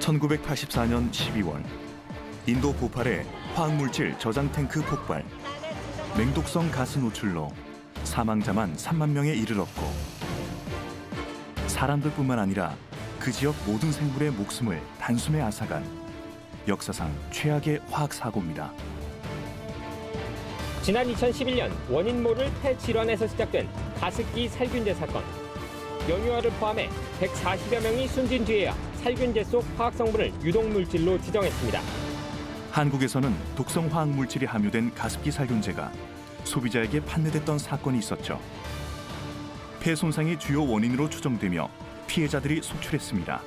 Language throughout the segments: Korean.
1984년 12월 인도 보팔의 화학물질 저장 탱크 폭발, 맹독성 가스 노출로 사망자만 3만 명에 이르렀고 사람들뿐만 아니라 그 지역 모든 생물의 목숨을 단숨에 앗아간 역사상 최악의 화학 사고입니다. 지난 2011년 원인 모를 폐질환에서 시작된 가습기 살균제 사건. 연유아를 포함해 140여 명이 숨진 뒤에야 살균제 속 화학 성분을 유독물질로 지정했습니다. 한국에서는 독성 화학물질이 함유된 가습기 살균제가 소비자에게 판매됐던 사건이 있었죠. 폐 손상이 주요 원인으로 추정되며 피해자들이 속출했습니다.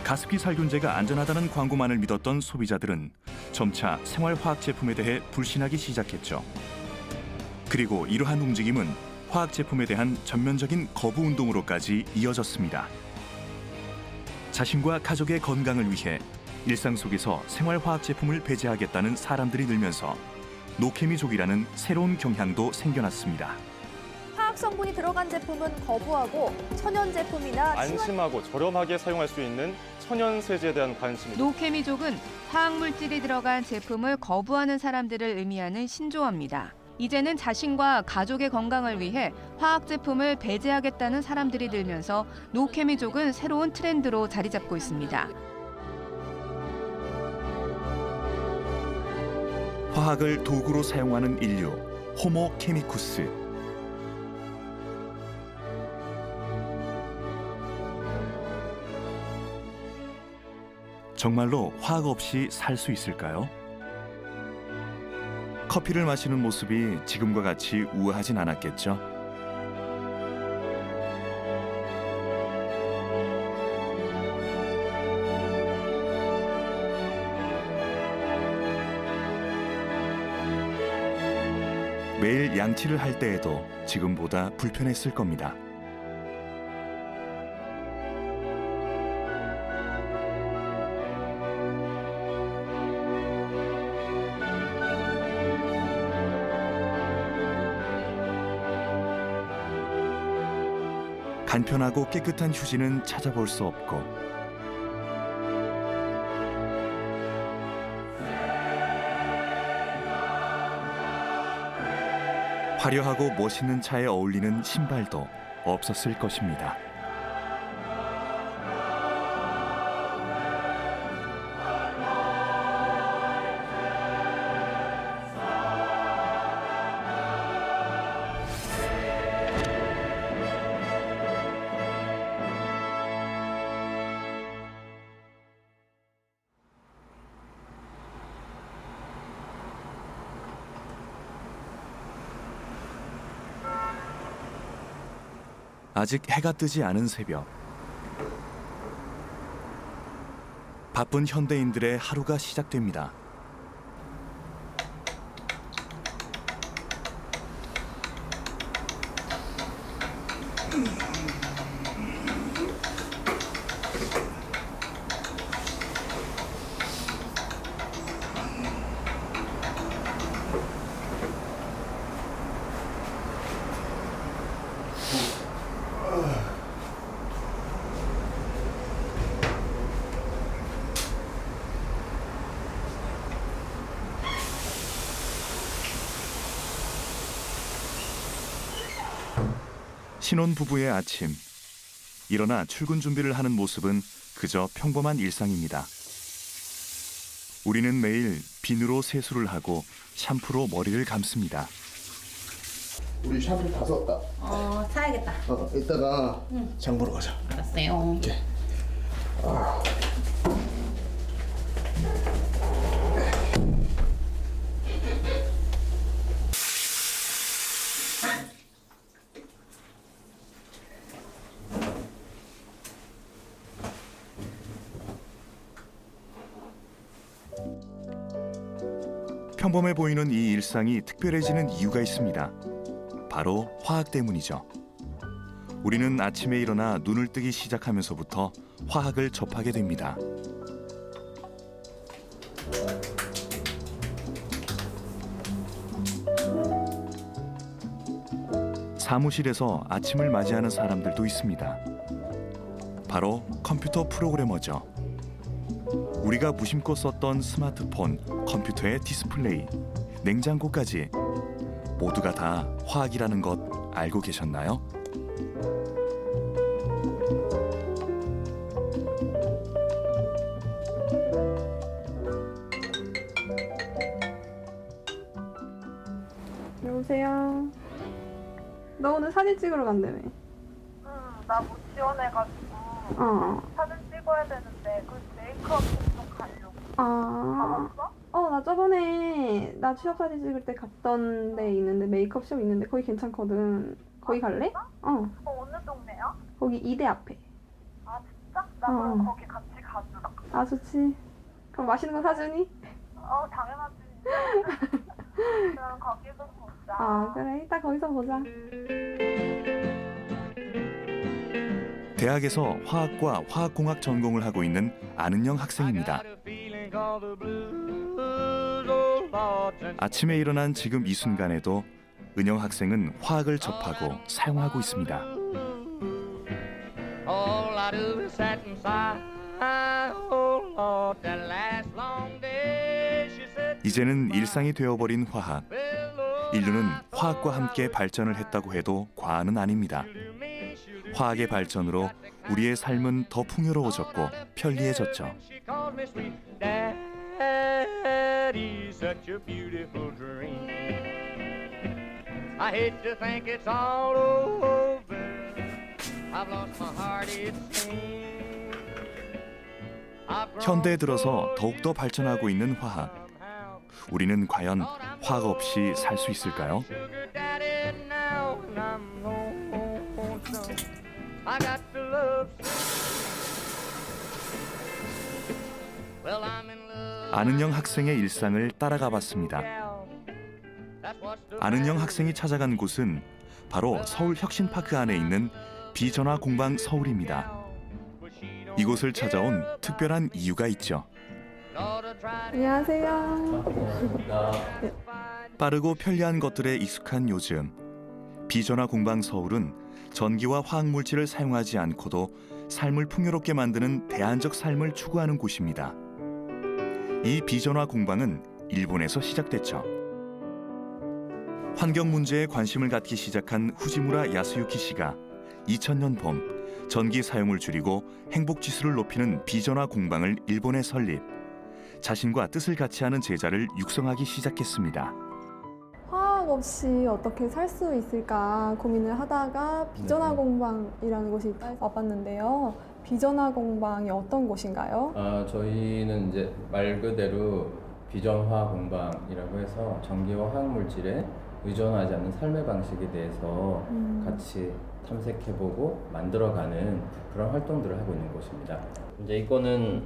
가습기 살균제가 안전하다는 광고만을 믿었던 소비자들은 점차 생활화학 제품에 대해 불신하기 시작했죠. 그리고 이러한 움직임은 화학 제품에 대한 전면적인 거부 운동으로까지 이어졌습니다. 자신과 가족의 건강을 위해 일상 속에서 생활화학 제품을 배제하겠다는 사람들이 늘면서 노케미족이라는 새로운 경향도 생겨났습니다. 화학 성분이 들어간 제품은 거부하고 천연 제품이나 안심하고 저렴하게 사용할 수 있는 천연 세제에 대한 관심이 노케미족은 화학물질이 들어간 제품을 거부하는 사람들을 의미하는 신조어입니다. 이제는 자신과 가족의 건강을 위해 화학 제품을 배제하겠다는 사람들이 늘면서 노케미족은 새로운 트렌드로 자리 잡고 있습니다. 화학을 도구로 사용하는 인류, 호모 케미쿠스. 정말로 화학 없이 살 수 있을까요? 커피를 마시는 모습이 지금과 같이 우아하진 않았겠죠. 매일 양치를 할 때에도 지금보다 불편했을 겁니다. 간편하고 깨끗한 휴지는 찾아볼 수 없고 화려하고 멋있는 차에 어울리는 신발도 없었을 것입니다. 아직 해가 뜨지 않은 새벽. 바쁜 현대인들의 하루가 시작됩니다. 신혼부부의 아침. 일어나 출근 준비를 하는 모습은 그저 평범한 일상입니다. 우리는 매일 비누로 세수를 하고 샴푸로 머리를 감습니다. 우리 샴푸 다 썼다. 사야겠다. 이따가 장 보러 가자. 알았어요. 오케이. 평범해 보이는 이 일상이 특별해지는 이유가 있습니다. 바로 화학 때문이죠. 우리는 아침에 일어나 눈을 뜨기 시작하면서부터 화학을 접하게 됩니다. 사무실에서 아침을 맞이하는 사람들도 있습니다. 바로 컴퓨터 프로그래머죠. 우리가 무심코 썼던 스마트폰, 컴퓨터의 디스플레이, 냉장고까지 모두가 다 화학이라는 것 알고 계셨나요? 여보세요? 너 오늘 사진 찍으러 간다며? 나 못 지원해가지고 사진 찍어야 되는데 그 메이크업 좀 가려고. 가봤어? 나 저번에 나 취업 사진 찍을 때 갔던 데 있는데 메이크업숍 있는데 거기 괜찮거든. 거기 갈래? 어느 동네야? 거기 이대 앞에. 아 진짜? 나 그럼 거기 같이 가주라. 아 좋지. 그럼 맛있는 거 사주니? 당연하지. 그럼 거기서 보자. 그래 이따 거기서 보자. 대학에서 화학과 화학공학 전공을 하고 있는 안은영 학생입니다. 아침에 일어난 지금 이 순간에도 은영 학생은 화학을 접하고 사용하고 있습니다. 이제는 일상이 되어버린 화학. 인류는 화학과 함께 발전을 했다고 해도 과언은 아닙니다. 화학의 발전으로 우리의 삶은 더 풍요로워졌고 편리해졌죠. 현대에 들어서 더욱더 발전하고 있는 화학. 우리는 과연 화학 없이 살 수 있을까요? 안은영 학생의 일상을 따라가 봤습니다. 안은영 학생이 찾아간 곳은 바로 서울 혁신파크 안에 있는 비전화 공방 서울입니다. 이곳을 찾아온 특별한 이유가 있죠. 안녕하세요. 빠르고 편리한 것들에 익숙한 요즘, 비전화 공방 서울은 전기와 화학물질을 사용하지 않고도 삶을 풍요롭게 만드는 대안적 삶을 추구하는 곳입니다. 이 비전화 공방은 일본에서 시작됐죠. 환경 문제에 관심을 갖기 시작한 후지무라 야스유키 씨가 2000년 봄 전기 사용을 줄이고 행복 지수를 높이는 비전화 공방을 일본에 설립. 자신과 뜻을 같이 하는 제자를 육성하기 시작했습니다. 화학 없이 어떻게 살 수 있을까 고민을 하다가 비전화 공방이라는 곳이 와봤는데요. 비전화 공방이 어떤 곳인가요? 저희는 이제 말 그대로 비전화 공방이라고 해서 전기와 화학 물질에 의존하지 않는 삶의 방식에 대해서 같이 탐색해보고 만들어가는 그런 활동들을 하고 있는 곳입니다. 이제 이거는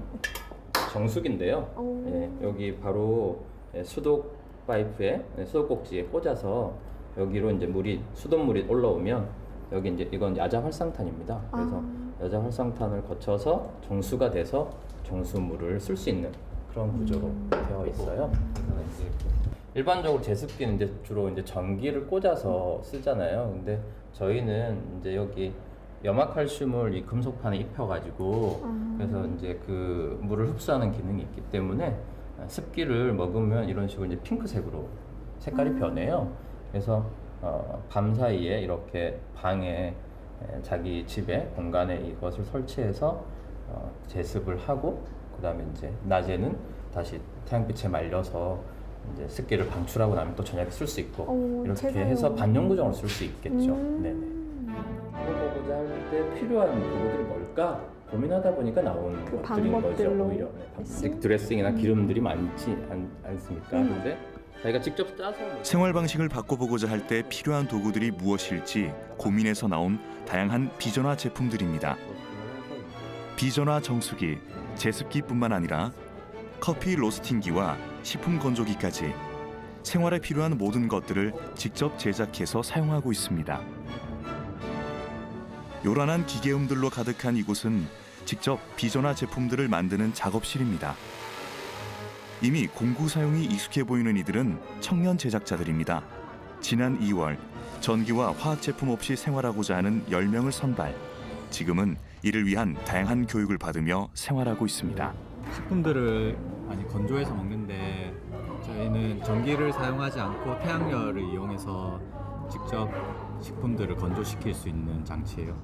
정수기인데요. 여기 바로 수도 파이프에 수도 꼭지에 꽂아서 여기로 이제 수돗물이 올라오면 여기 이제 이건 야자 활성탄입니다. 그래서 야자 활성탄을 거쳐서 정수가 돼서 정수물을 쓸 수 있는 그런 구조로 되어 있어요. 그래서 이제 일반적으로 제습기는 이제 주로 이제 전기를 꽂아서 쓰잖아요. 근데 저희는 이제 여기 염화칼슘을 이 금속판에 입혀가지고 그래서 이제 그 물을 흡수하는 기능이 있기 때문에 습기를 먹으면 이런 식으로 이제 핑크색으로 색깔이 변해요. 그래서 밤 사이에 이렇게 방에 자기 집에 공간에 이것을 설치해서 제습을 하고 그다음에 이제 낮에는 다시 태양빛에 말려서 이제 습기를 방출하고 나면 또 저녁에 쓸 수 있고 이렇게 해서 반영구적으로 쓸 수 있겠죠. 네네. 보고자 할 때 필요한 도구들이 뭘까 고민하다 보니까 나오는 그 것들인 거죠. 방법들로. 오히려 드레싱이나 기름들이 많지 않습니까? 근데 자기가 직접 짜서 생활 방식을 바꿔보고자 할 때 필요한 도구들이 무엇일지 고민해서 나온 다양한 비전화 제품들입니다. 비전화 정수기, 제습기뿐만 아니라 커피 로스팅기와 식품 건조기까지 생활에 필요한 모든 것들을 직접 제작해서 사용하고 있습니다. 요란한 기계음들로 가득한 이곳은 직접 비전화 제품들을 만드는 작업실입니다. 이미 공구 사용이 익숙해 보이는 이들은 청년 제작자들입니다. 지난 2월 전기와 화학 제품 없이 생활하고자 하는 10명을 선발. 지금은 이를 위한 다양한 교육을 받으며 생활하고 있습니다. 식품들을 많이 건조해서 먹는데 저희는 전기를 사용하지 않고 태양열을 이용해서 직접 식품들을 건조시킬 수 있는 장치예요.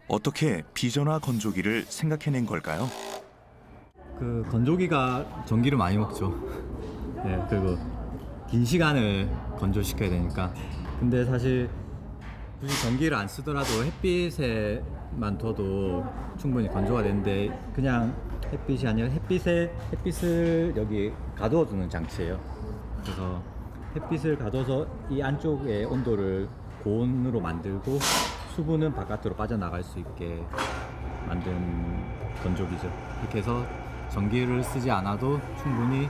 어떻게 비전화 건조기를 생각해낸 걸까요? 그 건조기가 전기를 많이 먹죠. 네, 그리고 긴 시간을 건조시켜야 되니까. 근데 사실 굳이 전기를 안 쓰더라도 햇빛에만 둬도 충분히 건조가 되는데 그냥 햇빛이 아니라 햇빛을 여기 가두어 두는 장치예요. 그래서 햇빛을 가둬서 이 안쪽의 온도를 고온으로 만들고 수분은 바깥으로 빠져나갈 수 있게 만든 건조기죠. 이렇게 해서 전기를 쓰지 않아도 충분히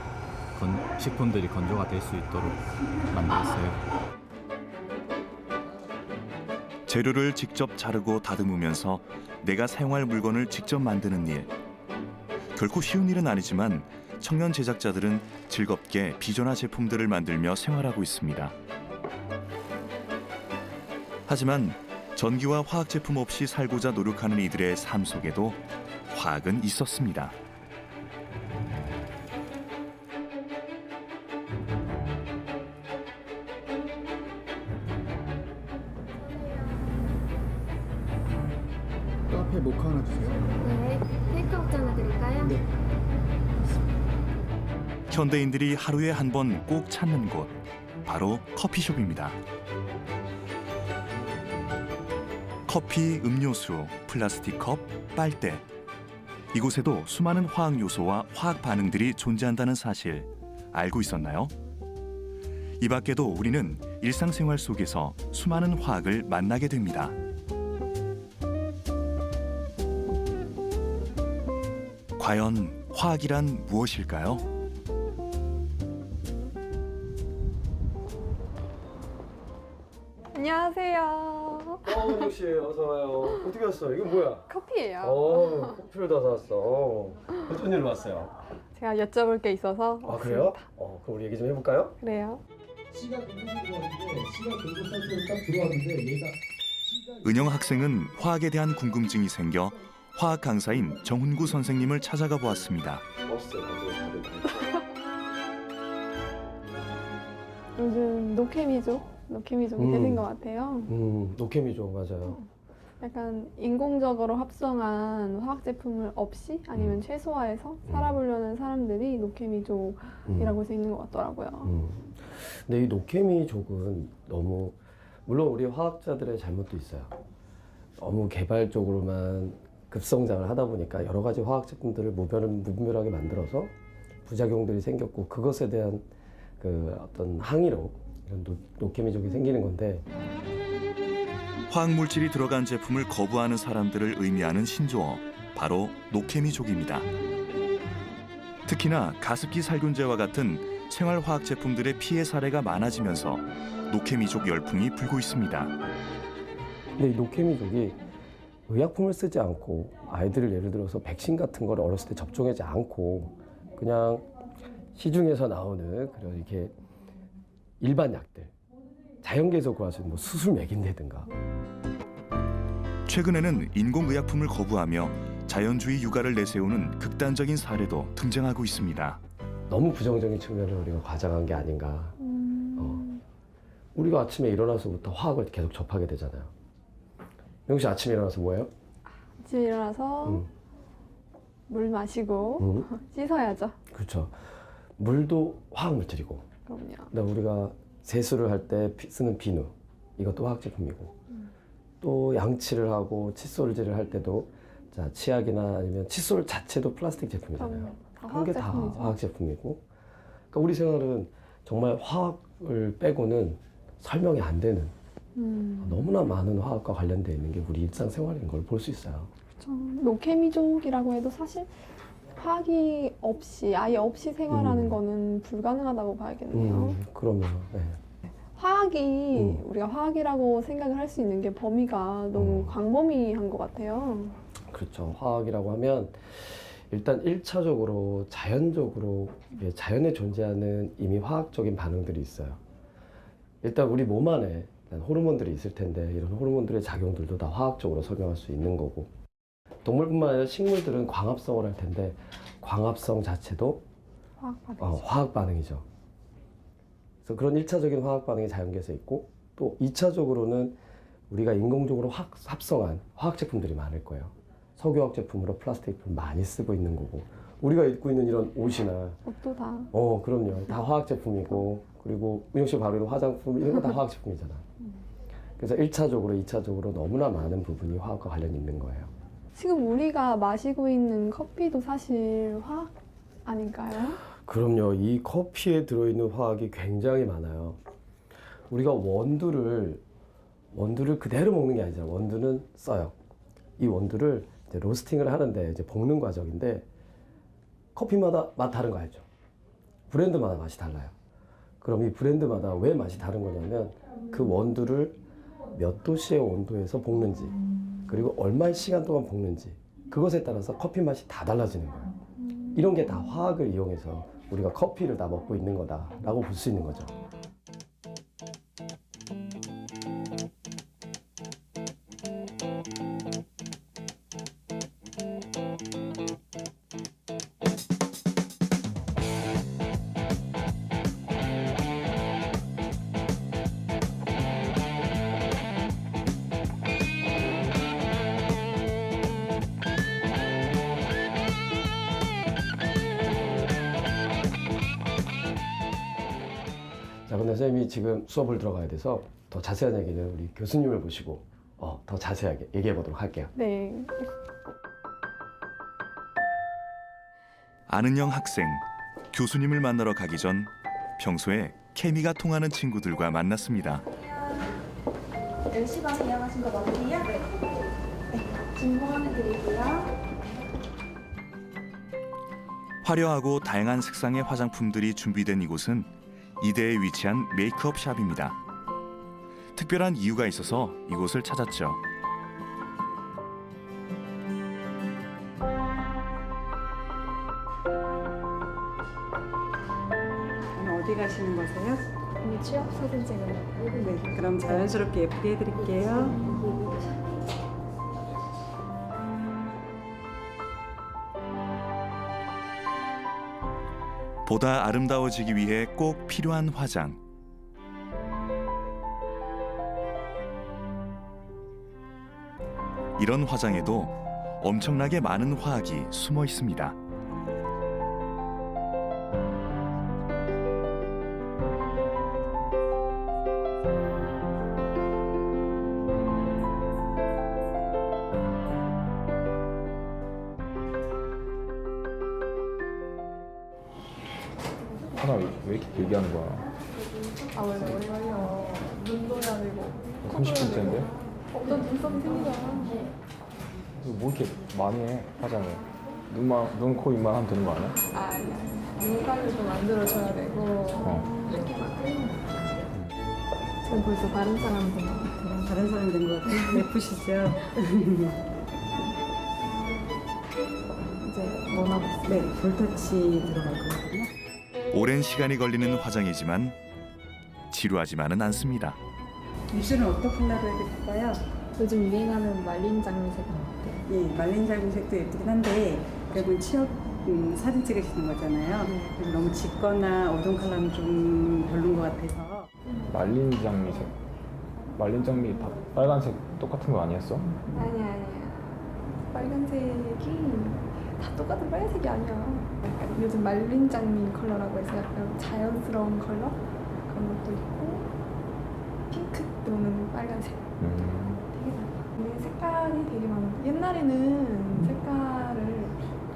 식품들이 건조가 될 수 있도록 만들었어요. 재료를 직접 자르고 다듬으면서 내가 사용할 물건을 직접 만드는 일. 결코 쉬운 일은 아니지만 청년 제작자들은 즐겁게 비전화 제품들을 만들며 생활하고 있습니다. 하지만 전기와 화학 제품 없이 살고자 노력하는 이들의 삶 속에도 화학은 있었습니다. 카페 모카 하나 주세요. 네, 테이크아웃 하나 드릴까요? 네. 현대인들이 하루에 한 번 꼭 찾는 곳, 바로 커피숍입니다. 커피, 음료수, 플라스틱 컵, 빨대. 이곳에도 수많은 화학 요소와 화학 반응들이 존재한다는 사실 알고 있었나요? 이 밖에도 우리는 일상생활 속에서 수많은 화학을 만나게 됩니다. 과연 화학이란 무엇일까요? 안녕하세요. 은영 씨 어서 와요. 어떻게 왔어? 이거 뭐야? 커피예요. 커피를 다 사왔어. 어쩐 일로 왔어요? 제가 여쭤볼 게 있어서 아 그래요? 왔습니다. 그럼 우리 얘기 좀 해볼까요? 그래요. C가 공급이 들어왔는데 C가 공급 상태로 딱 들어왔는데 얘가 은영 학생은 화학에 대한 궁금증이 생겨 화학 강사인 정훈구 선생님을 찾아가 보았습니다. 멋있어요. 다들 요즘 노케미족이 대세인 것 같아요. 노케미죠, 맞아요. 약간 인공적으로 합성한 화학 제품을 없이 아니면 최소화해서 살아보려는 사람들이 노케미족이라고 해서 있는 것 같더라고요. 근데 이 노케미족은 너무 물론 우리 화학자들의 잘못도 있어요. 너무 개발적으로만 급성장을 하다 보니까 여러 가지 화학 제품들을 무분별하게 만들어서 부작용들이 생겼고 그것에 대한 그 어떤 항의로 이런 노케미족이 생기는 건데 화학 물질이 들어간 제품을 거부하는 사람들을 의미하는 신조어, 바로 노케미족입니다. 특히나 가습기 살균제와 같은 생활화학 제품들의 피해 사례가 많아지면서 노케미족 열풍이 불고 있습니다. 근데 이 노케미족이 의약품을 쓰지 않고 아이들을 예를 들어서 백신 같은 걸 어렸을 때 접종하지 않고 그냥 시중에서 나오는 그런 이렇게 일반 약들 자연계에서 구할 수 있는 뭐 수술맥인다든가 최근에는 인공의약품을 거부하며 자연주의 육아를 내세우는 극단적인 사례도 등장하고 있습니다. 너무 부정적인 측면을 우리가 과장한 게 아닌가. 우리가 아침에 일어나서부터 화학을 계속 접하게 되잖아요. 명씨 아침에 일어나서 뭐예요? 아침에 일어나서 물 마시고 씻어야죠. 그렇죠. 물도 화학물질이고 그럼요. 그다음 우리가 세수를 할 때 쓰는 비누 이것도 화학제품이고 또 양치를 하고 칫솔질을 할 때도 자 치약이나 아니면 칫솔 자체도 플라스틱 제품이잖아요. 그런 게 다 화학제품이고 그러니까 우리 생활은 정말 화학을 빼고는 설명이 안 되는 너무나 많은 화학과 관련되어 있는 게 우리 일상생활인 걸 볼 수 있어요. 그렇죠. 노케미족이라고 해도 사실 화학이 아예 없이 생활하는 거는 불가능하다고 봐야겠네요. 그러면 네. 화학이 우리가 화학이라고 생각을 할 수 있는 게 범위가 너무 광범위한 것 같아요. 그렇죠. 화학이라고 하면 일단 1차적으로 자연적으로 자연에 존재하는 이미 화학적인 반응들이 있어요. 일단 우리 몸 안에 호르몬들이 있을 텐데 이런 호르몬들의 작용들도 다 화학적으로 설명할 수 있는 거고 동물뿐만 아니라 식물들은 광합성을 할 텐데 광합성 자체도 화학 반응이죠. 그래서 그런 1차적인 화학 반응이 자연계에서 있고 또 2차적으로는 우리가 인공적으로 합성한 화학 제품들이 많을 거예요. 석유화학 제품으로 플라스틱 제품 많이 쓰고 있는 거고 우리가 입고 있는 이런 옷이나 옷도 다. 그럼요. 다 화학 제품이고 그리고 은영 씨 바르는 화장품 이런 거 다 화학 제품이잖아. 그래서 1차적으로 2차적으로 너무나 많은 부분이 화학과 관련이 있는 거예요. 지금 우리가 마시고 있는 커피도 사실 화학 아닐까요? 그럼요. 이 커피에 들어있는 화학이 굉장히 많아요. 우리가 원두를 그대로 먹는 게 아니잖아요. 원두는 써요. 이 원두를 이제 로스팅을 하는데 이제 볶는 과정인데 커피마다 맛 다른 거 알죠? 브랜드마다 맛이 달라요. 그럼 이 브랜드마다 왜 맛이 다른 거냐면 그 원두를 몇 도씨의 온도에서 볶는지 그리고 얼마의 시간 동안 볶는지 그것에 따라서 커피 맛이 다 달라지는 거예요. 이런 게 다 화학을 이용해서 우리가 커피를 다 먹고 있는 거다라고 볼 수 있는 거죠. 자, 근데 선생님이 지금 수업을 들어가야 돼서 더 자세한 얘기는 우리 교수님을 모시고 더 자세하게 얘기해 보도록 할게요. 네. 아는영 학생, 교수님을 만나러 가기 전 평소에 케미가 통하는 친구들과 만났습니다. 10시 반에 예약하신 거 맞으세요? 네. 진공 안내 드리고요. 화려하고 다양한 색상의 화장품들이 준비된 이곳은 이대에 위치한 메이크업 샵입니다. 특별한 이유가 있어서 이곳을 찾았죠. 어디 가시는 거세요? 언니 취업 사진 찍으려고요. 네, 그럼 자연스럽게 예쁘게 해드릴게요. 보다 아름다워지기 위해 꼭 필요한 화장. 이런 화장에도 엄청나게 많은 화학이 숨어 있습니다. 하나 왜 이렇게 길게 하는 거야? 아 원래 오래 걸려. 눈도 해야 되고. 30분째인데? 너 눈썹이 생기잖아. 뭐 이렇게 많이 해, 화장을? 눈, 코, 입만 하면 되는 거 아니야? 아니야. 눈가루도 만들어줘야 되고. 전 벌써 다른 사람 된 것 같아요. 다른 사람 된 것 같아요. 예쁘시죠? 이제 뭐 남았어요? 네, 볼터치 들어갈 거거든요. 오랜 시간이 걸리는 화장이지만 지루하지만은 않습니다. 입술은 어떤 컬러로 해드릴까요? 요즘 유행하는 말린 장미색 어때요? 예, 말린 장미색도 예쁘긴 한데 결국은 취업 사진 찍으시는 거잖아요. 그래서 너무 짙거나 어두운 컬러는 좀 별론 것 같아서. 말린 장미색. 말린 장미 다 빨간색 똑같은 거 아니었어? 아니야. 빨간색이 다 똑같은 빨간색이 아니야. 약간 요즘 말린 장미 컬러라고 해서 약간 자연스러운 컬러? 그런 것도 있고 핑크 또는 빨간색 되게 많아. 근데 색깔이 되게 많아. 옛날에는 색깔을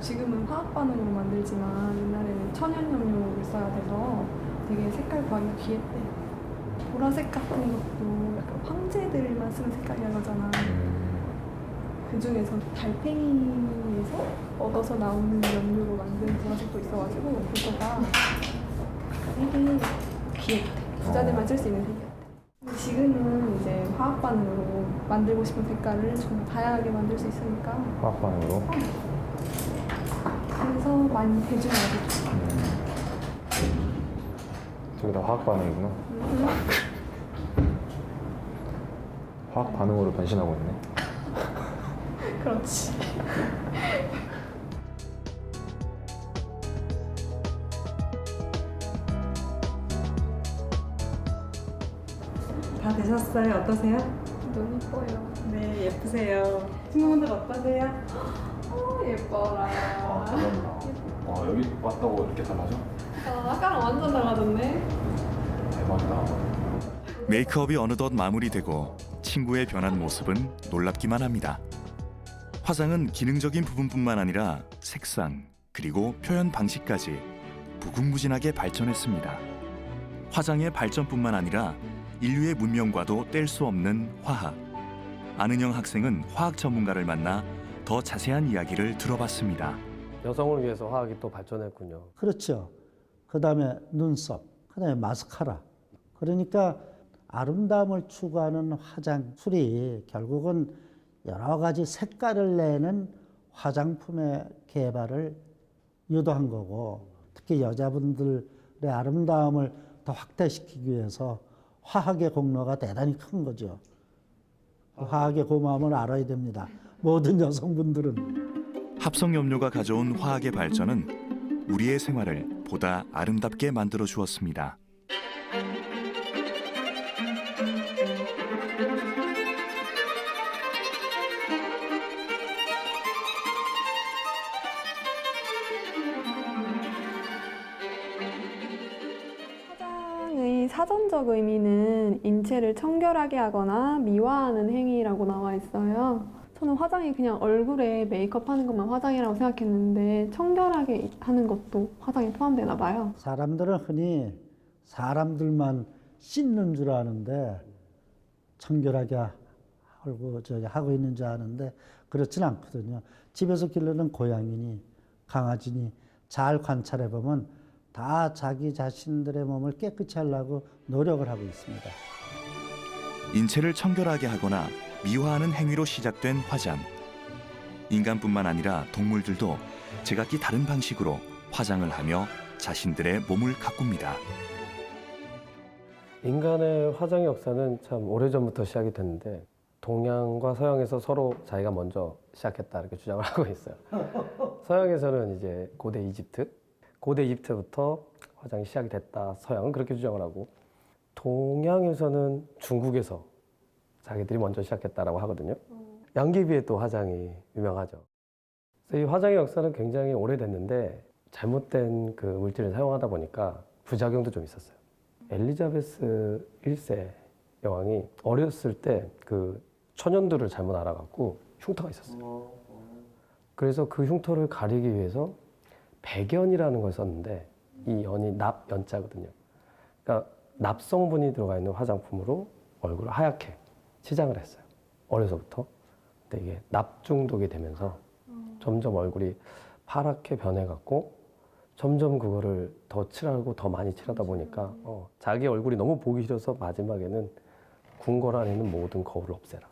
지금은 화학 반응으로 만들지만 옛날에는 천연염료를 써야 돼서 되게 색깔 구하기가 귀했대. 보라색 같은 것도 약간 황제들만 쓰는 색깔이라고 하잖아. 그 중에서 달팽이에서 얻어서 나오는 연료로 만든 보라색도 있어가지고 그거가 되게 귀엽대. 부자들만 쓸 수 있는 색이었대. 지금은 이제 화학 반응으로 만들고 싶은 색깔을 좀 다양하게 만들 수 있으니까. 화학 반응으로? 그래서 많이 대중화됐죠. 저게 다 화학 반응이구나. 화학 반응으로 변신하고 있네. 그렇지. 다 되셨어요? 어떠세요? 너무 이뻐요. 네, 예쁘세요. 친구분들 어떠세요? 예뻐라. 여기 왔다고 이렇게 달라져? 아까랑 완전 달라졌네. 대박이다. 메이크업이 어느덧 마무리되고 친구의 변한 모습은 놀랍기만 합니다. 화장은 기능적인 부분뿐만 아니라 색상 그리고 표현 방식까지 무궁무진하게 발전했습니다. 화장의 발전뿐만 아니라 인류의 문명과도 뗄 수 없는 화학. 안은영 학생은 화학 전문가를 만나 더 자세한 이야기를 들어봤습니다. 여성을 위해서 화학이 또 발전했군요. 그렇죠. 그다음에 눈썹, 그다음에 마스카라. 그러니까 아름다움을 추구하는 화장술이 결국은 여러 가지 색깔을 내는 화장품의 개발을 유도한 거고, 특히 여자분들의 아름다움을 더 확대시키기 위해서 화학의 공로가 대단히 큰 거죠. 화학의 고마움을 알아야 됩니다. 모든 여성분들은. 합성염료가 가져온 화학의 발전은 우리의 생활을 보다 아름답게 만들어 주었습니다. 화장의 사전적 의미는 인체를 청결하게 하거나 미화하는 행위라고 나와 있어요. 저는 화장이 그냥 얼굴에 메이크업 하는 것만 화장이라고 생각했는데 청결하게 하는 것도 화장에 포함되나 봐요. 사람들은 흔히 사람들만 씻는 줄 아는데 청결하게 하고 있는 줄 아는데 그렇진 않거든요. 집에서 기르는 고양이니 강아지니 잘 관찰해 보면 다 자기 자신들의 몸을 깨끗이 하려고 노력을 하고 있습니다. 인체를 청결하게 하거나 미화하는 행위로 시작된 화장. 인간뿐만 아니라 동물들도 제각기 다른 방식으로 화장을 하며 자신들의 몸을 가꿉니다. 인간의 화장의 역사는 참 오래전부터 시작이 됐는데 동양과 서양에서 서로 자기가 먼저 시작했다 이렇게 주장을 하고 있어요. 서양에서는 이제 고대 이집트부터 화장이 시작이 됐다. 서양은 그렇게 주장을 하고 동양에서는 중국에서 자기들이 먼저 시작했다라고 하거든요. 양귀비의 또 화장이 유명하죠. 그래서 이 화장의 역사는 굉장히 오래됐는데 잘못된 그 물질을 사용하다 보니까 부작용도 좀 있었어요. 엘리자베스 1세 여왕이 어렸을 때 그 천연두를 잘못 알아갖고 흉터가 있었어요. 그래서 그 흉터를 가리기 위해서 백연이라는 걸 썼는데 이 연이 납연자거든요. 그러니까 납성분이 들어가 있는 화장품으로 얼굴을 하얗게 치장을 했어요. 어려서부터. 근데 이게 납 중독이 되면서 점점 얼굴이 파랗게 변해갖고 점점 그거를 더 칠하고 더 많이 칠하다 보니까 자기 얼굴이 너무 보기 싫어서 마지막에는 궁궐 안에 있는 모든 거울을 없애라.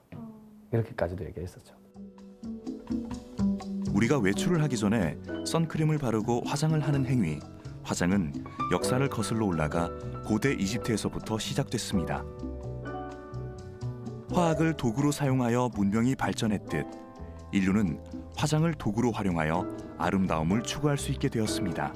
이렇게까지도 얘기했었죠. 우리가 외출을 하기 전에 선크림을 바르고 화장을 하는 행위. 화장은 역사를 거슬러 올라가 고대 이집트에서부터 시작됐습니다. 화학을 도구로 사용하여 문명이 발전했듯 인류는 화장을 도구로 활용하여 아름다움을 추구할 수 있게 되었습니다.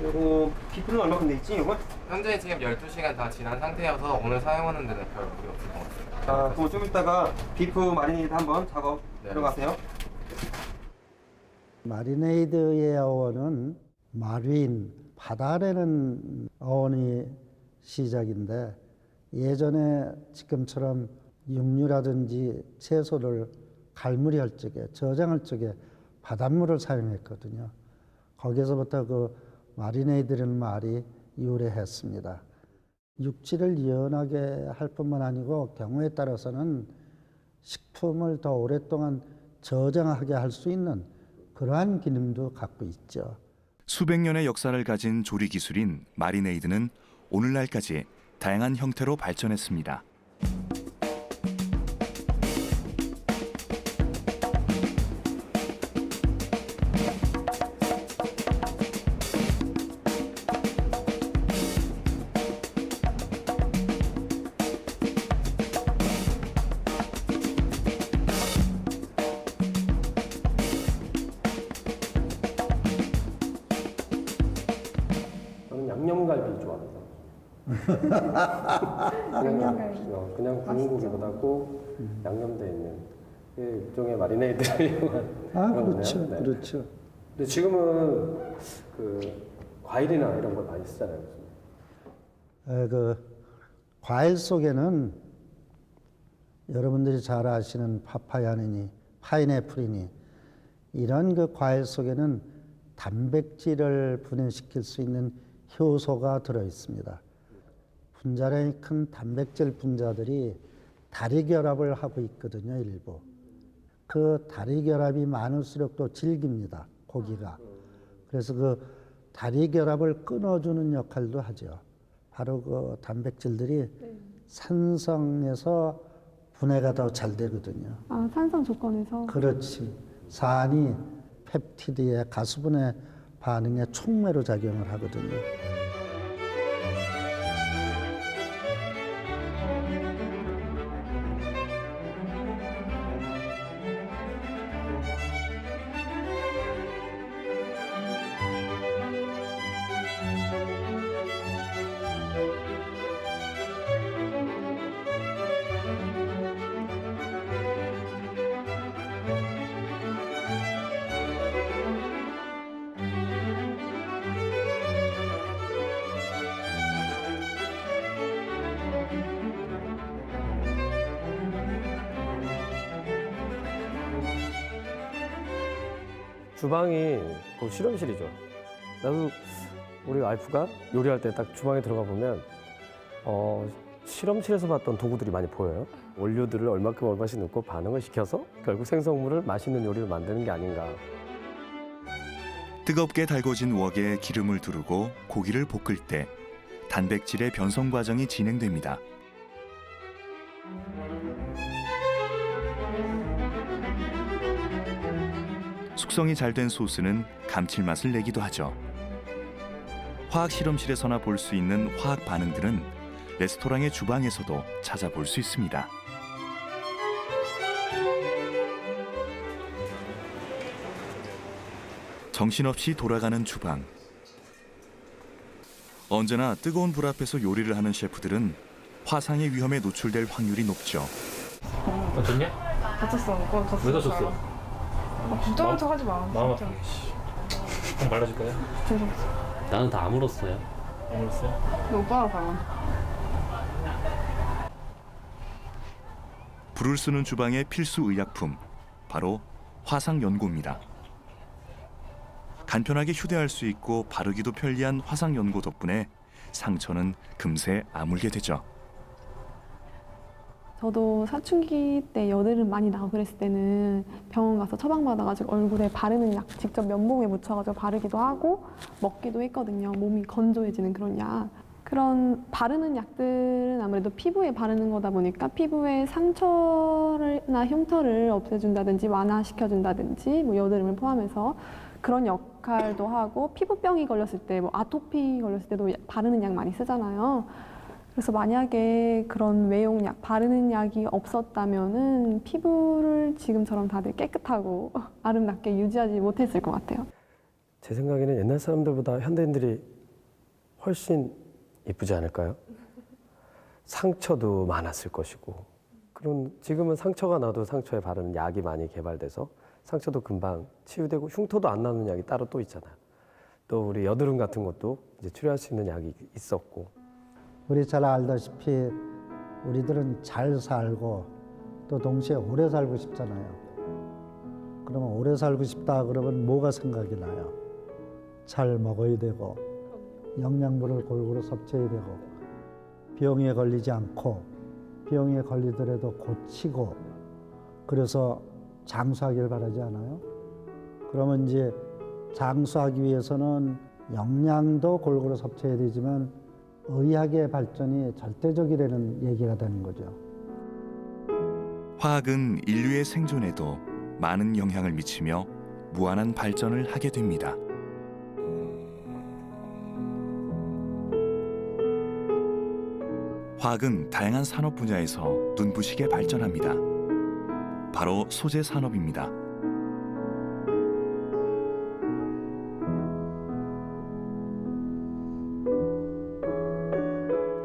요거 비프는 얼마큼 돼 있지, 요거? 현재 지금 12시간 다 지난 상태여서 오늘 사용하는 데는 별 무리 없을 것 같습니다. 자, 그럼 좀 이따가 비프 마리네이드 한번 작업 들어가세요. 마리네이드의 어원은 마린, 바다라는 어원이 시작인데 예전에 지금처럼 육류라든지 채소를 갈무리할 적에, 저장할 적에 바닷물을 사용했거든요. 거기에서부터 그 마리네이드라는 말이 유래했습니다. 육질을 이연하게 할 뿐만 아니고 경우에 따라서는 식품을 더 오랫동안 저장하게 할 수 있는 그러한 기능도 갖고 있죠. 수백 년의 역사를 가진 조리 기술인 마리네이드는 오늘날까지 다양한 형태로 발전했습니다. 저는 양념갈비 좋아합니다. 그냥 구운 고기보다도 양념돼 있는 일종의 마리네이드를 이용한 그런 그렇죠, 거네요. 네. 그렇죠. 근데 지금은 그 과일이나 이런 걸 많이 쓰잖아요. 그 과일 속에는 여러분들이 잘 아시는 파파야니, 파인애플이니 이런 그 과일 속에는 단백질을 분해시킬 수 있는 효소가 들어 있습니다. 분자량이 큰 단백질 분자들이 다리 결합을 하고 있거든요, 일부. 그 다리 결합이 많을수록 또 질깁니다, 고기가. 그래서 그 다리 결합을 끊어주는 역할도 하죠. 바로 그 단백질들이 산성에서 분해가 더 잘 되거든요. 아, 산성 조건에서? 그렇지. 산이 펩티드의 가수분해 반응에 촉매로 작용을 하거든요. 주방이 그 실험실이죠. 나도 우리 와이프가 요리할 때 딱 주방에 들어가 보면 실험실에서 봤던 도구들이 많이 보여요. 원료들을 얼마씩 넣고 반응을 시켜서 결국 생성물을 맛있는 요리를 만드는 게 아닌가. 뜨겁게 달궈진 웍에 기름을 두르고 고기를 볶을 때 단백질의 변성 과정이 진행됩니다. 숙성이 잘 된 소스는 감칠맛을 내기도 하죠. 화학 실험실에서나 볼 수 있는 화학 반응들은 레스토랑의 주방에서도 찾아볼 수 있습니다. 정신없이 돌아가는 주방. 언제나 뜨거운 불 앞에서 요리를 하는 셰프들은 화상의 위험에 노출될 확률이 높죠. 어떻냐? 다쳤어. 왜 다쳤어? 부정한 척 하지 마. 마음 아프게. 형 말라줄까요? 나는 다 아물었어요. 아물었어요? 너 오빠랑 가. 불을 쓰는 주방의 필수 의약품, 바로 화상 연고입니다. 간편하게 휴대할 수 있고 바르기도 편리한 화상 연고 덕분에 상처는 금세 아물게 되죠. 저도 사춘기 때 여드름 많이 나고 그랬을 때는 병원 가서 처방받아가지고 얼굴에 바르는 약 직접 면봉에 묻혀가지고 바르기도 하고 먹기도 했거든요. 몸이 건조해지는 그런 약. 그런 바르는 약들은 아무래도 피부에 바르는 거다 보니까 피부에 상처나 흉터를 없애준다든지 완화시켜준다든지 뭐 여드름을 포함해서 그런 역할도 하고 피부병이 걸렸을 때 뭐 아토피 걸렸을 때도 바르는 약 많이 쓰잖아요. 그래서 만약에 그런 외용약, 바르는 약이 없었다면은 피부를 지금처럼 다들 깨끗하고 아름답게 유지하지 못했을 것 같아요. 제 생각에는 옛날 사람들보다 현대인들이 훨씬 이쁘지 않을까요? 상처도 많았을 것이고, 그런 지금은 상처가 나도 상처에 바르는 약이 많이 개발돼서 상처도 금방 치유되고 흉터도 안 나는 약이 따로 또 있잖아요. 또 우리 여드름 같은 것도 이제 치료할 수 있는 약이 있었고. 우리 잘 알다시피 우리들은 잘 살고 또 동시에 오래 살고 싶잖아요. 그러면 오래 살고 싶다 그러면 뭐가 생각이 나요? 잘 먹어야 되고 영양분을 골고루 섭취해야 되고 병에 걸리지 않고 병에 걸리더라도 고치고 그래서 장수하기를 바라지 않아요? 그러면 이제 장수하기 위해서는 영양도 골고루 섭취해야 되지만 의학의 발전이 절대적이라는 얘기가 되는 거죠. 화학은 인류의 생존에도 많은 영향을 미치며 무한한 발전을 하게 됩니다. 화학은 다양한 산업 분야에서 눈부시게 발전합니다. 바로 소재 산업입니다.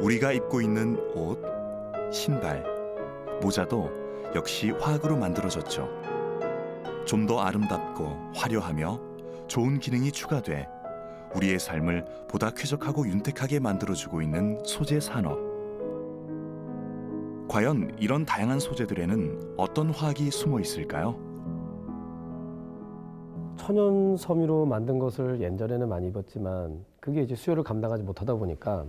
우리가 입고 있는 옷, 신발, 모자도 역시 화학으로 만들어졌죠. 좀 더 아름답고 화려하며 좋은 기능이 추가돼 우리의 삶을 보다 쾌적하고 윤택하게 만들어주고 있는 소재 산업. 과연 이런 다양한 소재들에는 어떤 화학이 숨어 있을까요? 천연 섬유로 만든 것을 예전에는 많이 입었지만 그게 이제 수요를 감당하지 못하다 보니까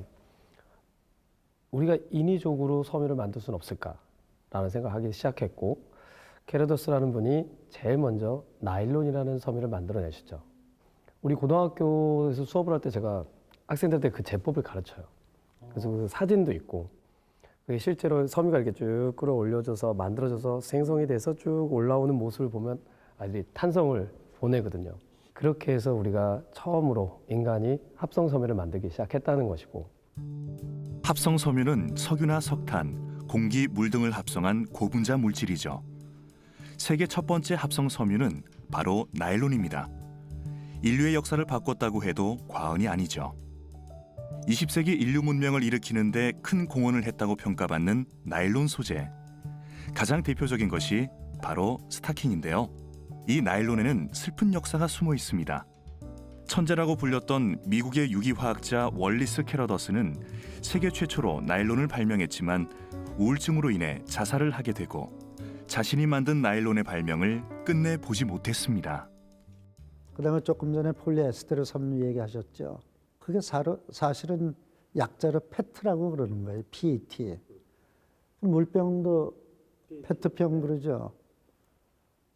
우리가 인위적으로 섬유를 만들 수는 없을까라는 생각을 하기 시작했고 케라더스라는 분이 제일 먼저 나일론이라는 섬유를 만들어내셨죠. 우리 고등학교에서 수업을 할 때 제가 학생들한테 그 제법을 가르쳐요. 그래서 그 사진도 있고 그게 실제로 섬유가 이렇게 쭉 끌어올려져서 만들어져서 생성이 돼서 쭉 올라오는 모습을 보면 아이들이 탄성을 보내거든요. 그렇게 해서 우리가 처음으로 인간이 합성 섬유를 만들기 시작했다는 것이고 합성 섬유는 석유나 석탄, 공기, 물 등을 합성한 고분자 물질이죠. 세계 첫 번째 합성 섬유는 바로 나일론입니다. 인류의 역사를 바꿨다고 해도 과언이 아니죠. 20세기 인류 문명을 일으키는 데 큰 공헌을 했다고 평가받는 나일론 소재. 가장 대표적인 것이 바로 스타킹인데요. 이 나일론에는 슬픈 역사가 숨어 있습니다. 천재라고 불렸던 미국의 유기화학자 월리스 캐러더스는 세계 최초로 나일론을 발명했지만 우울증으로 인해 자살을 하게 되고 자신이 만든 나일론의 발명을 끝내 보지 못했습니다. 그다음에 조금 전에 폴리에스테르 섬유 얘기하셨죠. 그게 사실은 약자로 페트라고 그러는 거예요. PET. 물병도 페트병 그러죠.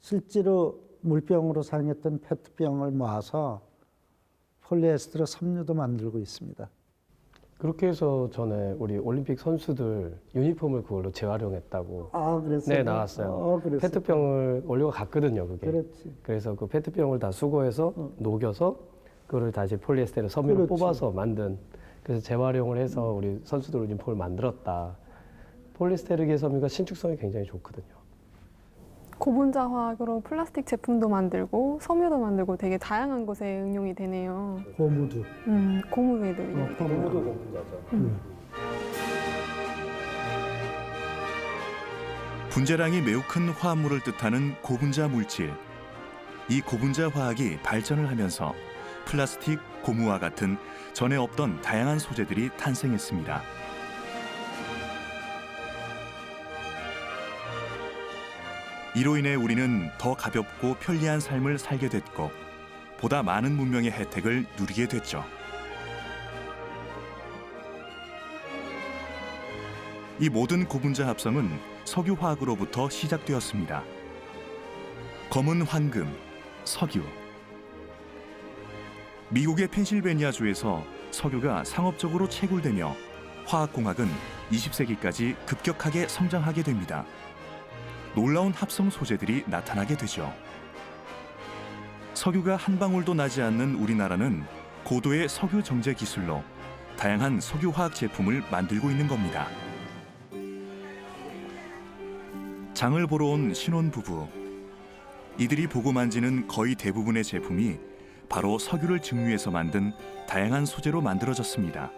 실제로 물병으로 사용했던 페트병을 모아서 폴리에스테르 섬유도 만들고 있습니다. 그렇게 해서 전에 우리 올림픽 선수들 유니폼을 그걸로 재활용했다고 그랬어요? 네, 나왔어요. 페트병을 원료가 같거든요, 그게. 그렇지. 그래서 그 페트병을 다 수거해서 녹여서 그거를 다시 폴리에스테르 섬유를 뽑아서 만든 그래서 재활용을 해서 우리 선수들 유니폼을 만들었다. 폴리에스테르계 섬유가 신축성이 굉장히 좋거든요. 고분자 화학으로 플라스틱 제품도 만들고 섬유도 만들고 되게 다양한 곳에 응용이 되네요. 고무도. 고무에도 응용이 되네요. 고무도 고분자죠. 분자량이 매우 큰 화합물을 뜻하는 고분자 물질. 이 고분자 화학이 발전을 하면서 플라스틱, 고무와 같은 전에 없던 다양한 소재들이 탄생했습니다. 이로 인해 우리는 더 가볍고 편리한 삶을 살게 됐고 보다 많은 문명의 혜택을 누리게 됐죠. 이 모든 고분자 합성은 석유화학으로부터 시작되었습니다. 검은 황금, 석유. 미국의 펜실베니아주에서 석유가 상업적으로 채굴되며 화학공학은 20세기까지 급격하게 성장하게 됩니다. 놀라운 합성 소재들이 나타나게 되죠. 석유가 한 방울도 나지 않는 우리나라는 고도의 석유 정제 기술로 다양한 석유화학 제품을 만들고 있는 겁니다. 장을 보러 온 신혼부부. 이들이 보고 만지는 거의 대부분의 제품이 바로 석유를 증류해서 만든 다양한 소재로 만들어졌습니다.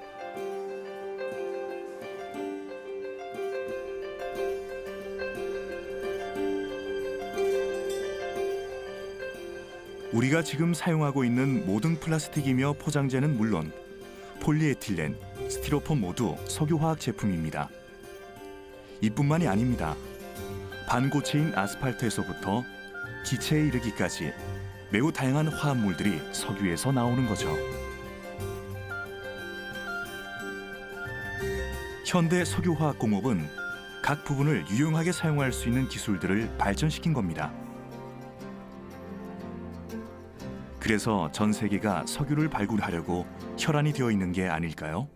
우리가 지금 사용하고 있는 모든 플라스틱이며 포장재는 물론 폴리에틸렌, 스티로폼 모두 석유화학 제품입니다. 이뿐만이 아닙니다. 반고체인 아스팔트에서부터 기체에 이르기까지 매우 다양한 화합물들이 석유에서 나오는 거죠. 현대 석유화학공업은 각 부분을 유용하게 사용할 수 있는 기술들을 발전시킨 겁니다. 그래서 전 세계가 석유를 발굴하려고 혈안이 되어 있는 게 아닐까요?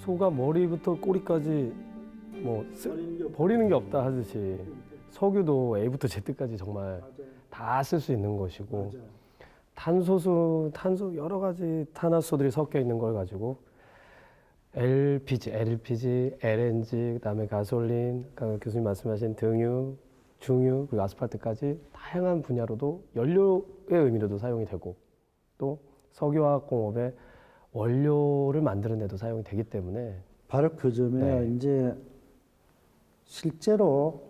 소가 머리부터 꼬리까지 버리는 게 없다 하듯이 석유도 A부터 Z까지 정말 다 쓸 수 있는 것이고 탄소 여러 가지 탄화수소들이 섞여 있는 걸 가지고 LPG, LNG, 그다음에 가솔린, 교수님 말씀하신 등유, 중유, 그리고 아스팔트까지 다양한 분야로도 연료의 의미로도 사용이 되고 또 석유화학공업의 원료를 만드는 데도 사용이 되기 때문에 바로 그 점에 이제 실제로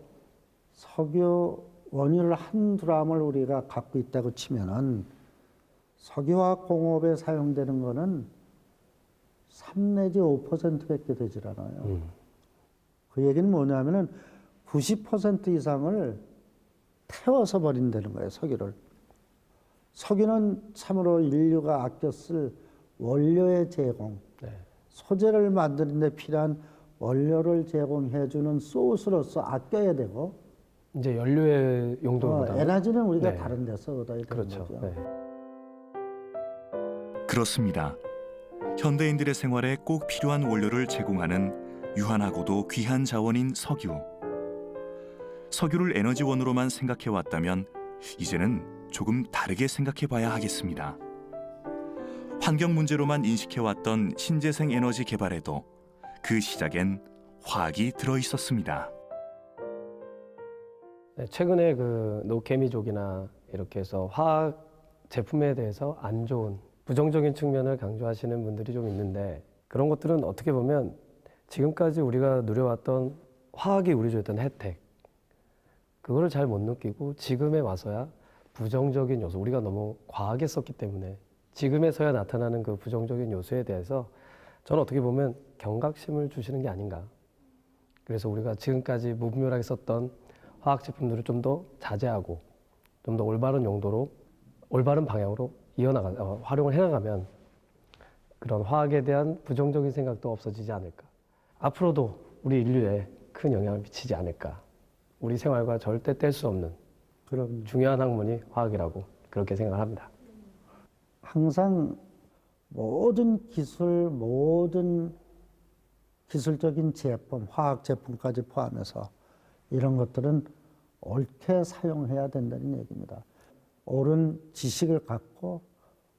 석유 원유를 한두 람을 우리가 갖고 있다고 치면은 석유화학공업에 사용되는 거는 3 내지 5%밖에 되질 않아요. 그 얘기는 뭐냐면은 90% 이상을 태워서 버린다는 거예요, 석유를. 석유는 참으로 인류가 아껴 쓸 원료의 제공, 소재를 만드는 데 필요한 원료를 제공해주는 소스로서 아껴야 되고 이제 연료의 용도보다 에너지는 우리가 다른 데서 얻어야 되는 그렇죠. 거죠. 그렇습니다. 현대인들의 생활에 꼭 필요한 원료를 제공하는 유한하고도 귀한 자원인 석유. 석유를 에너지원으로만 생각해왔다면 이제는 조금 다르게 생각해봐야 하겠습니다. 환경 문제로만 인식해왔던 신재생 에너지 개발에도 그 시작엔 화학이 들어있었습니다. 최근에 그 노케미족이나 이렇게 해서 화학 제품에 대해서 안 좋은 부정적인 측면을 강조하시는 분들이 좀 있는데 그런 것들은 어떻게 보면 지금까지 우리가 누려왔던 화학이 우리 줬던 혜택 그거를 잘 못 느끼고 지금에 와서야 부정적인 요소 우리가 너무 과하게 썼기 때문에 지금에서야 나타나는 그 부정적인 요소에 대해서 저는 어떻게 보면 경각심을 주시는 게 아닌가. 그래서 우리가 지금까지 무분별하게 썼던 화학 제품들을 좀 더 자제하고 좀 더 올바른 용도로 올바른 방향으로 활용을 해나가면 그런 화학에 대한 부정적인 생각도 없어지지 않을까. 앞으로도 우리 인류에 큰 영향을 미치지 않을까. 우리 생활과 절대 뗄 수 없는 그럼 중요한 학문이 화학이라고 그렇게 생각을 합니다. 항상 모든 기술, 모든 기술적인 제품, 화학 제품까지 포함해서 이런 것들은 옳게 사용해야 된다는 얘기입니다. 옳은 지식을 갖고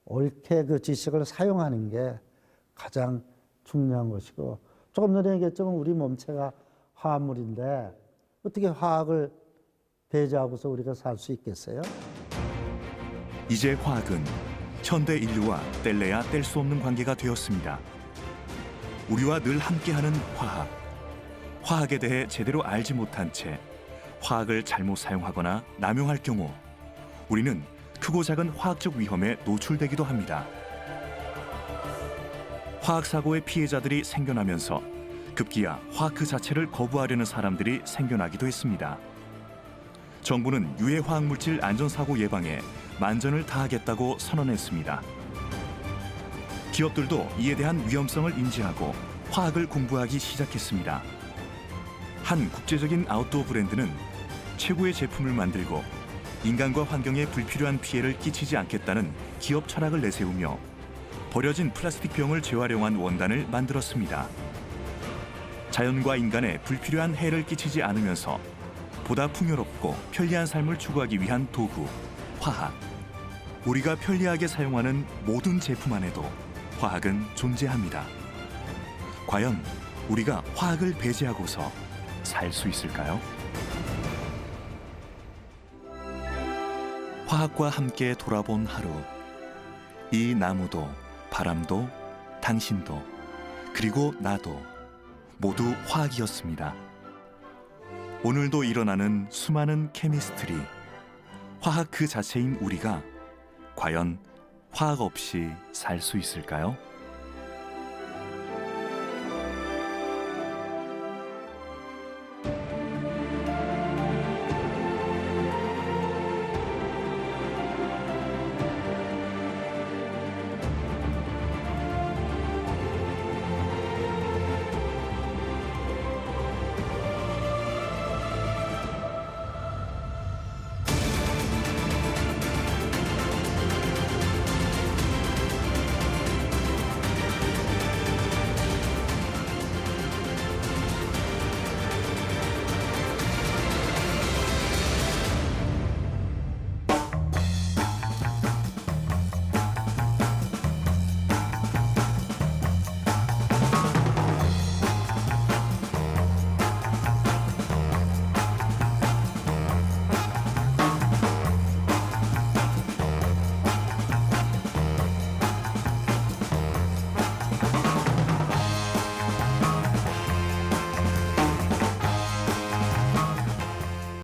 옳게 그 지식을 사용하는 게 가장 중요한 것이고 조금 전에 얘기했지만 우리 몸체가 화합물인데 어떻게 화학을 배제하고서 우리가 살 수 있겠어요? 이제 화학은 현대 인류와 뗄래야 뗄 수 없는 관계가 되었습니다. 우리와 늘 함께하는 화학. 화학에 대해 제대로 알지 못한 채 화학을 잘못 사용하거나 남용할 경우 우리는 크고 작은 화학적 위험에 노출되기도 합니다. 화학사고의 피해자들이 생겨나면서 급기야 화학 그 자체를 거부하려는 사람들이 생겨나기도 했습니다. 정부는 유해 화학물질 안전사고 예방에 만전을 다하겠다고 선언했습니다. 기업들도 이에 대한 위험성을 인지하고 화학을 공부하기 시작했습니다. 한 국제적인 아웃도어 브랜드는 최고의 제품을 만들고 인간과 환경에 불필요한 피해를 끼치지 않겠다는 기업 철학을 내세우며 버려진 플라스틱 병을 재활용한 원단을 만들었습니다. 자연과 인간에 불필요한 해를 끼치지 않으면서 보다 풍요롭고 편리한 삶을 추구하기 위한 도구, 화학. 우리가 편리하게 사용하는 모든 제품 안에도 화학은 존재합니다. 과연 우리가 화학을 배제하고서 살 수 있을까요? 화학과 함께 돌아본 하루. 이 나무도 바람도 당신도 그리고 나도 모두 화학이었습니다. 오늘도 일어나는 수많은 케미스트리. 화학 그 자체인 우리가 과연 화학 없이 살 수 있을까요?